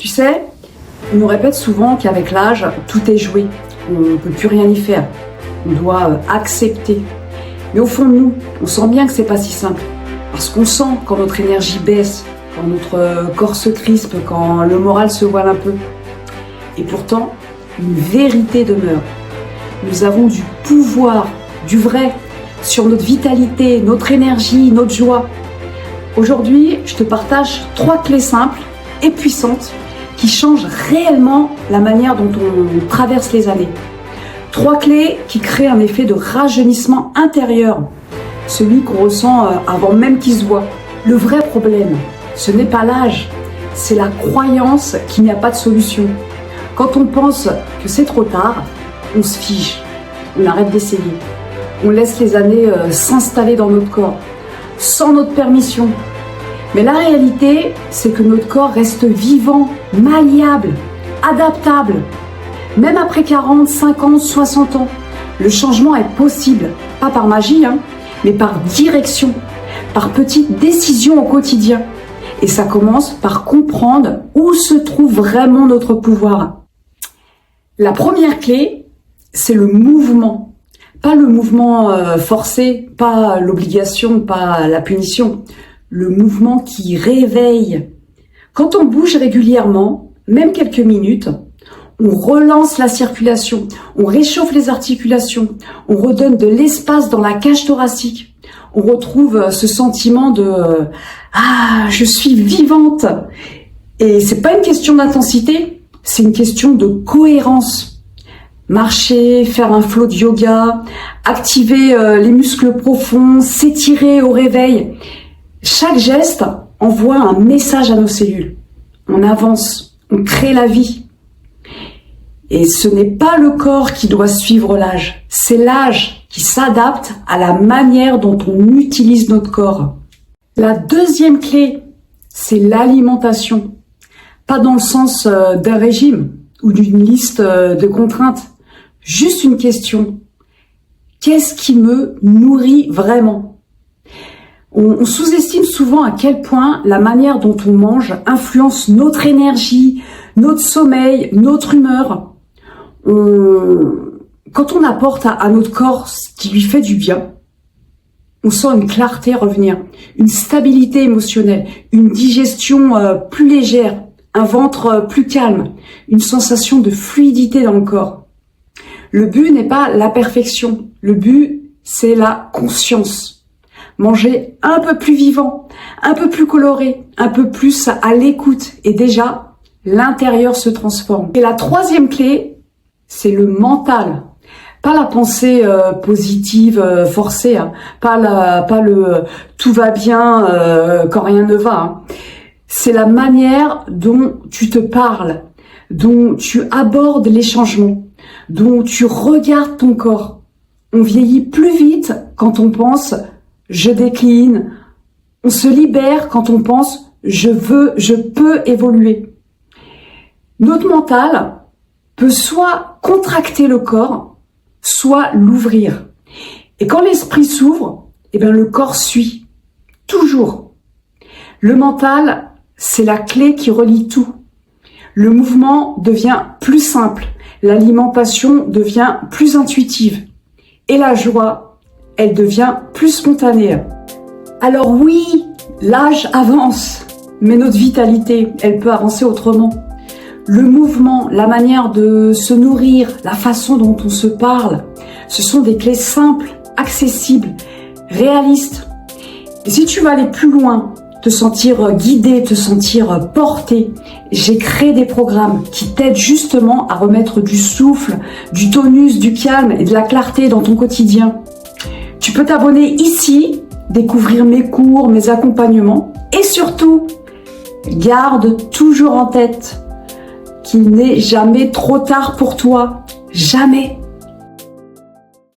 Tu sais, on nous répète souvent qu'avec l'âge, tout est joué. On ne peut plus rien y faire. On doit accepter. Mais au fond de nous, on sent bien que c'est pas si simple. Parce qu'on sent quand notre énergie baisse, quand notre corps se crispe, quand le moral se voile un peu. Et pourtant, une vérité demeure. Nous avons du pouvoir, du vrai, sur notre vitalité, notre énergie, notre joie. Aujourd'hui, je te partage 3 clés simples et puissantes qui changent réellement la manière dont on traverse les années. 3 clés qui créent un effet de rajeunissement intérieur, celui qu'on ressent avant même qu'il se voit. Le vrai problème, ce n'est pas l'âge, c'est la croyance qu'il n'y a pas de solution. Quand on pense que c'est trop tard, on se fige, on arrête d'essayer. On laisse les années s'installer dans notre corps, sans notre permission. Mais la réalité, c'est que notre corps reste vivant, malléable, adaptable. Même après 40, 50, 60 ans, le changement est possible. Pas par magie, mais par direction, par petites décisions au quotidien. Et ça commence par comprendre où se trouve vraiment notre pouvoir. La première clé, c'est le mouvement. Pas le mouvement forcé, pas l'obligation, pas la punition. Le mouvement qui réveille. Quand on bouge régulièrement, même quelques minutes, on relance la circulation, on réchauffe les articulations, on redonne de l'espace dans la cage thoracique. On retrouve ce sentiment de « Ah, je suis vivante !» Et c'est pas une question d'intensité, c'est une question de cohérence. Marcher, faire un flow de yoga, activer les muscles profonds, s'étirer au réveil. Chaque geste envoie un message à nos cellules. On avance, on crée la vie. Et ce n'est pas le corps qui doit suivre l'âge, c'est l'âge qui s'adapte à la manière dont on utilise notre corps. La deuxième clé, c'est l'alimentation. Pas dans le sens d'un régime ou d'une liste de contraintes. Juste une question. Qu'est-ce qui me nourrit vraiment ? On sous-estime souvent à quel point la manière dont on mange influence notre énergie, notre sommeil, notre humeur. Quand on apporte à notre corps ce qui lui fait du bien, on sent une clarté revenir, une stabilité émotionnelle, une digestion plus légère, un ventre plus calme, une sensation de fluidité dans le corps. Le but n'est pas la perfection, le but c'est la conscience. Manger un peu plus vivant, un peu plus coloré, un peu plus à l'écoute. Et déjà, l'intérieur se transforme. Et la troisième clé, c'est le mental. Pas la pensée positive forcée, pas le tout va bien quand rien ne va. C'est la manière dont tu te parles, dont tu abordes les changements, dont tu regardes ton corps. On vieillit plus vite quand on pense je décline, on se libère quand on pense je peux évoluer. Notre mental peut soit contracter le corps, soit l'ouvrir. Et quand l'esprit s'ouvre, le corps suit, toujours. Le mental, c'est la clé qui relie tout. Le mouvement devient plus simple, l'alimentation devient plus intuitive. Et la joie, elle devient plus spontanée. Alors oui, l'âge avance, mais notre vitalité, elle peut avancer autrement. Le mouvement, la manière de se nourrir, la façon dont on se parle, ce sont des clés simples, accessibles, réalistes. Et si tu veux aller plus loin, te sentir guidé, te sentir porté, j'ai créé des programmes qui t'aident justement à remettre du souffle, du tonus, du calme et de la clarté dans ton quotidien. Tu peux t'abonner ici, découvrir mes cours, mes accompagnements et surtout, garde toujours en tête qu'il n'est jamais trop tard pour toi. Jamais.